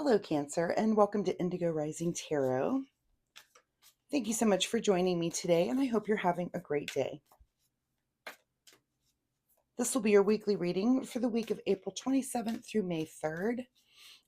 Hello, Cancer, and welcome to Indigo Rising Tarot. Thank you so much for joining me today, and I hope you're having a great day. This will be your weekly reading for the week of April 27th through May 3rd.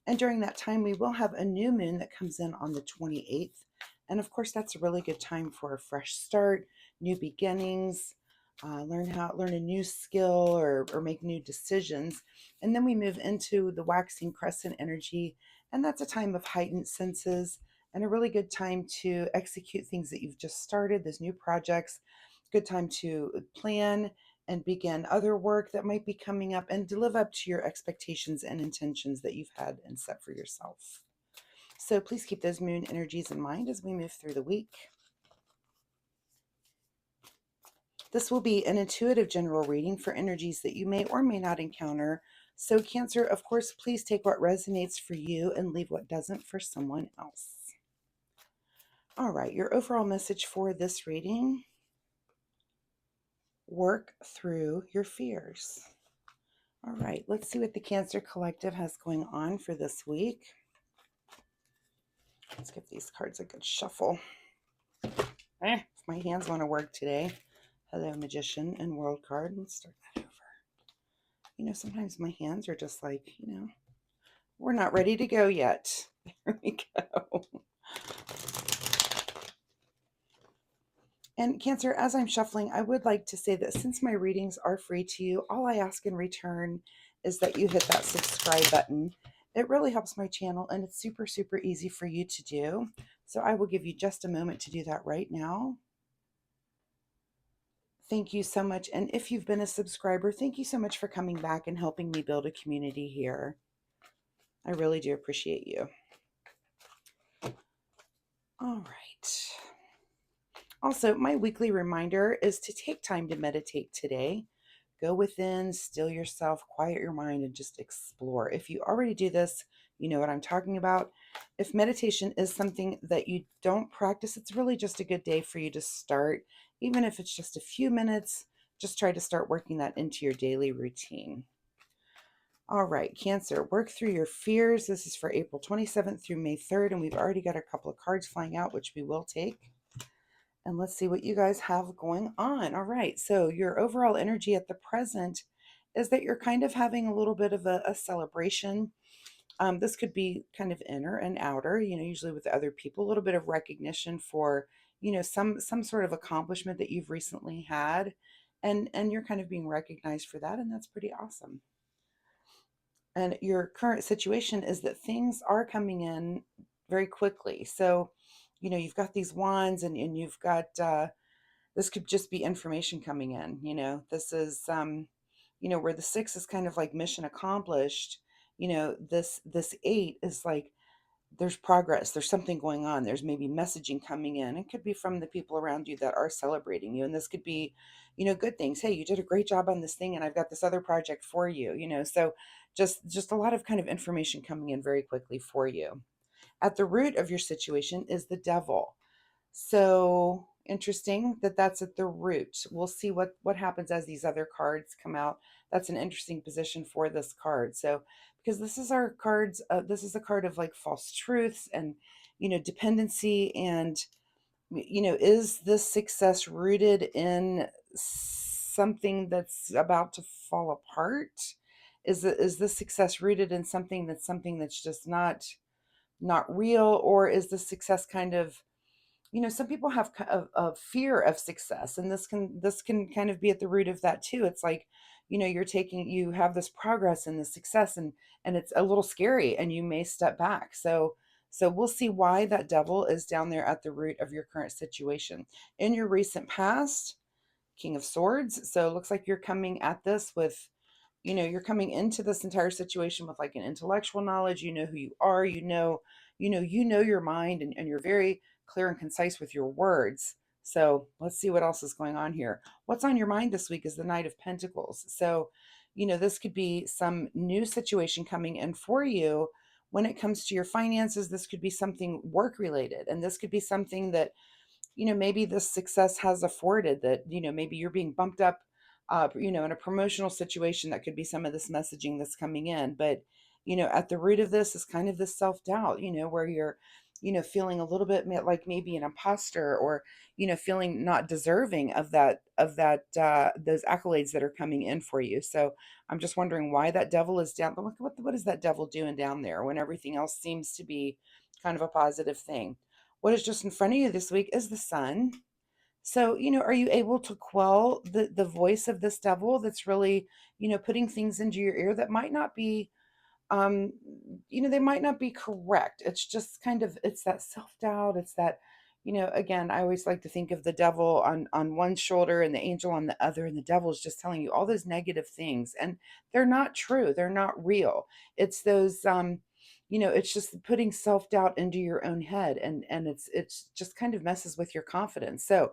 And during that time, we will have a new moon that comes in on the 28th. And of course, that's a really good time for a fresh start, new beginnings, learn a new skill or make new decisions. And then we move into the waxing crescent energy, and that's a time of heightened senses and a really good time to execute things that you've just started, those new projects. Good time to plan and begin other work that might be coming up and to live up to your expectations and intentions that you've had and set for yourself. So please keep those moon energies in mind as we move through the week. This will be an intuitive general reading for energies that you may or may not encounter. So Cancer, of course, please take what resonates for you and leave what doesn't for someone else. All right, your overall message for this reading: work through your fears. All right, let's see what the Cancer Collective has going on for this week. Let's give these cards a good shuffle. If my hands want to work today. Hello, Magician and World card. Let's start that over. Sometimes my hands are just like, we're not ready to go yet. There we go. And Cancer, as I'm shuffling, I would like to say that since my readings are free to you, all I ask in return is that you hit that subscribe button. It really helps my channel, and it's super, super easy for you to do. So I will give you just a moment to do that right now. Thank you so much. And if you've been a subscriber, thank you so much for coming back and helping me build a community here. I really do appreciate you. All right. Also, my weekly reminder is to take time to meditate today. Go within, still yourself, quiet your mind, and just explore. If you already do this, you know what I'm talking about. If meditation is something that you don't practice, it's really just a good day for you to start. Even if it's just a few minutes, just try to start working that into your daily routine. All right, Cancer, work through your fears. This is for April 27th through May 3rd, and we've already got a couple of cards flying out, which we will take. And let's see what you guys have going on. All right, so your overall energy at the present is that you're kind of having a little bit of a celebration. This could be kind of inner and outer, usually with other people, a little bit of recognition for, some sort of accomplishment that you've recently had. And you're kind of being recognized for that, and that's pretty awesome. And your current situation is that things are coming in very quickly. So, you've got these wands and you've got, this could just be information coming in, this is, where the 6 is kind of like mission accomplished, this 8 is like, there's progress, there's something going on, there's maybe messaging coming in. It could be from the people around you that are celebrating you, and this could be, good things. Hey, you did a great job on this thing, and I've got this other project for you, so just a lot of kind of information coming in very quickly for you. At the root of your situation is the devil. So interesting that that's at the root. We'll see what happens as these other cards come out. That's an interesting position for this card. So because this is our cards, this is a card of like false truths and dependency, and is this success rooted in something that's about to fall apart? Is this success rooted in something that's just not real, or is the success kind of, some people have a fear of success, and this can kind of be at the root of that too. It's like, you have this progress and this success, and it's a little scary, and you may step back. So we'll see why that devil is down there at the root of your current situation. In your recent past, King of Swords. So it looks like you're coming at this with, you're coming into this entire situation with like an intellectual knowledge. You know who you are, your mind, and you're very clear and concise with your words. So let's see what else is going on here. What's on your mind this week is the Knight of Pentacles. So, this could be some new situation coming in for you. When it comes to your finances, this could be something work related, and this could be something that, maybe this success has afforded, that, maybe you're being bumped up, in a promotional situation. That could be some of this messaging that's coming in. But at the root of this is kind of this self-doubt, where you're, feeling a little bit like maybe an imposter, or, feeling not deserving of that those accolades that are coming in for you. So I'm just wondering why that devil is down. What is that devil doing down there when everything else seems to be kind of a positive thing? What is just in front of you this week is the sun. So, are you able to quell the voice of this devil that's really, putting things into your ear that might not be, um they might not be correct. It's just kind of, it's that self-doubt. It's that, again, I always like to think of the devil on one shoulder and the angel on the other, and the devil is just telling you all those negative things, and they're not true, they're not real. It's those, it's just putting self-doubt into your own head, and it's just kind of messes with your confidence. So,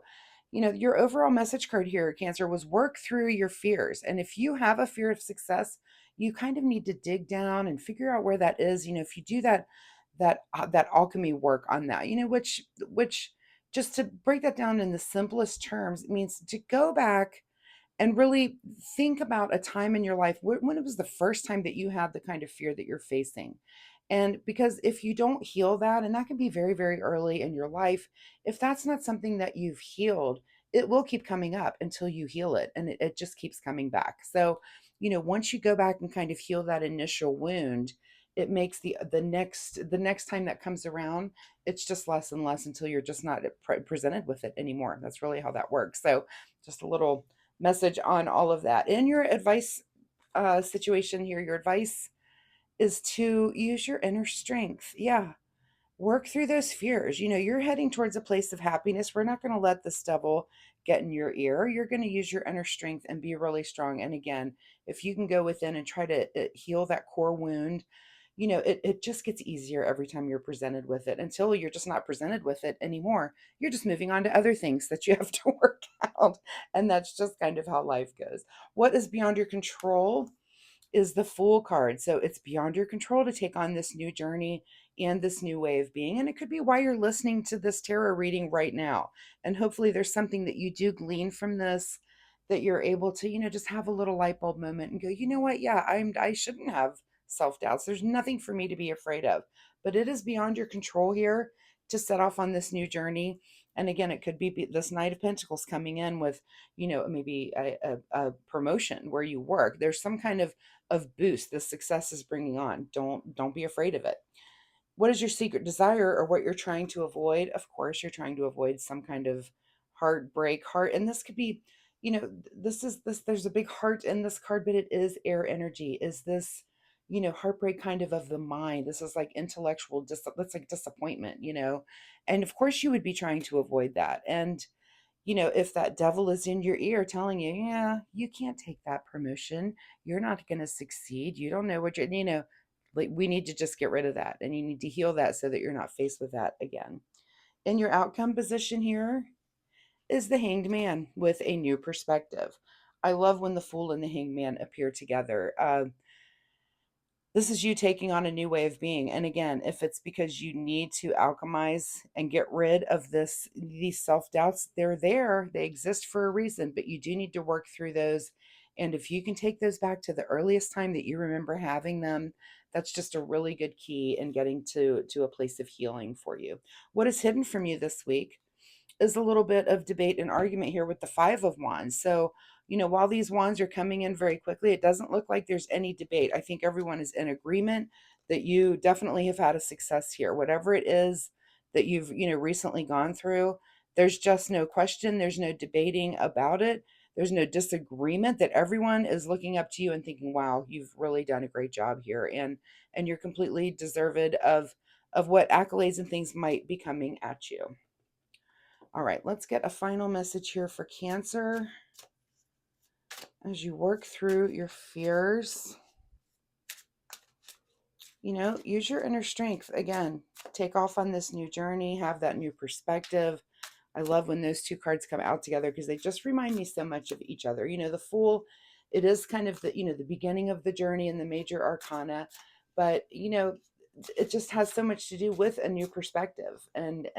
your overall message card here, Cancer, was work through your fears. And if you have a fear of success, you kind of need to dig down and figure out where that is. If you do that alchemy work on that, which just to break that down in the simplest terms, it means to go back and really think about a time in your life when it was the first time that you had the kind of fear that you're facing. And because if you don't heal that, and that can be very, very early in your life, if that's not something that you've healed, it will keep coming up until you heal it. And it just keeps coming back. So, once you go back and kind of heal that initial wound, it makes the next time that comes around, it's just less and less until you're just not presented with it anymore. That's really how that works. So just a little message on all of that. In your advice situation here, your advice is to use your inner strength. Yeah. Work through those fears. You're heading towards a place of happiness. We're not going to let this devil get in your ear. You're going to use your inner strength and be really strong. And again, if you can go within and try to heal that core wound, it just gets easier every time you're presented with it, until you're just not presented with it anymore. You're just moving on to other things that you have to work out. And that's just kind of how life goes. What is beyond your control is the Fool card. So it's beyond your control to take on this new journey and this new way of being. And it could be why you're listening to this tarot reading right now. And hopefully there's something that you do glean from this, that you're able to, just have a little light bulb moment and go, you know what? Yeah, I shouldn't have self-doubts. There's nothing for me to be afraid of. But it is beyond your control here to set off on this new journey. And again, it could be this Knight of Pentacles coming in with, maybe a promotion where you work. There's some kind of boost the success is bringing on. Don't be afraid of it. What is your secret desire, or what you're trying to avoid? Of course, you're trying to avoid some kind of heartbreak, heart, and this could be, this is this. There's a big heart in this card, but it is air energy. Is this, heartbreak kind of the mind? This is like intellectual, that's like disappointment, and of course you would be trying to avoid that. And if that devil is in your ear telling you, yeah, you can't take that promotion, you're not going to succeed, you don't know what like, we need to just get rid of that. And you need to heal that so that you're not faced with that again. In your outcome position here is the Hanged Man with a new perspective. I love when the Fool and the Hanged Man appear together. This is you taking on a new way of being. And again, if it's because you need to alchemize and get rid of these self-doubts, they're there, they exist for a reason, but you do need to work through those. And if you can take those back to the earliest time that you remember having them, that's just a really good key in getting to a place of healing for you. What is hidden from you this week is a little bit of debate and argument here with the Five of Wands. So, while these wands are coming in very quickly, it doesn't look like there's any debate. I think everyone is in agreement that you definitely have had a success here. Whatever it is that you've, recently gone through, there's just no question. There's no debating about it. There's no disagreement, that everyone is looking up to you and thinking, wow, you've really done a great job here. And you're completely deserved of what accolades and things might be coming at you. All right, let's get a final message here for Cancer as you work through your fears. Use your inner strength. Again, take off on this new journey, have that new perspective. I love when those two cards come out together because they just remind me so much of each other. The Fool, it is kind of the beginning of the journey in the major arcana, but it just has so much to do with a new perspective. And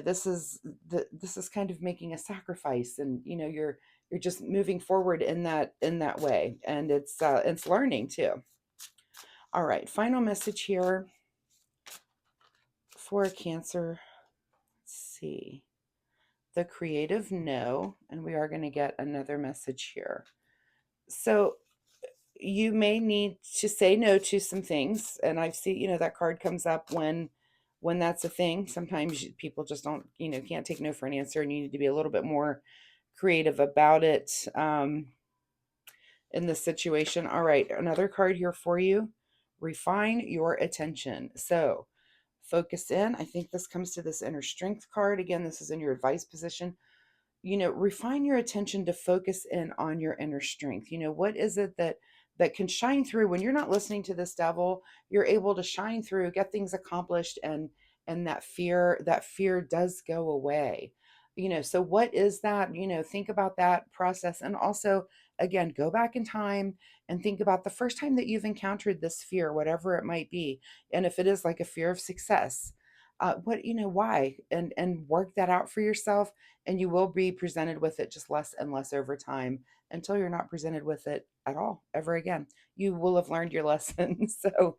this is kind of making a sacrifice, and you're just moving forward in that way, and it's learning too. All right, final message here for Cancer. Let's see. The creative no, and we are going to get another message here. So you may need to say no to some things, and I've seen, that card comes up when that's a thing. Sometimes people just don't, can't take no for an answer, and you need to be a little bit more creative about it in this situation. All right, another card here for you. Refine your attention. So focus in. I think this comes to this inner strength card. Again, this is in your advice position. Refine your attention to focus in on your inner strength. What is it that can shine through when you're not listening to this devil? You're able to shine through, get things accomplished, and that fear does go away. So what is that? Think about that process, and also, again, go back in time and think about the first time that you've encountered this fear, whatever it might be. And if it is like a fear of success, why, and work that out for yourself, and you will be presented with it just less and less over time, until you're not presented with it at all ever again. You will have learned your lesson. So,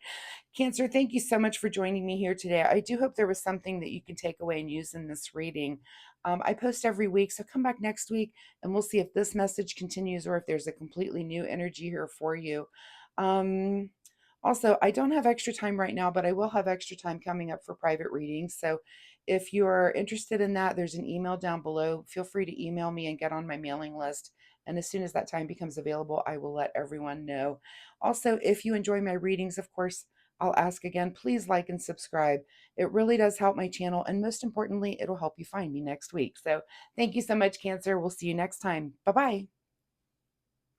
Cancer, thank you so much for joining me here today. I do hope there was something that you can take away and use in this reading. I post every week, so come back next week and we'll see if this message continues or if there's a completely new energy here for you. Um, Also, I don't have extra time right now, but I will have extra time coming up for private readings. So if you're interested in that, there's an email down below. Feel free to email me and get on my mailing list. And as soon as that time becomes available, I will let everyone know. Also, if you enjoy my readings, of course, I'll ask again, please like and subscribe. It really does help my channel. And most importantly, it'll help you find me next week. So thank you so much, Cancer. We'll see you next time. Bye bye.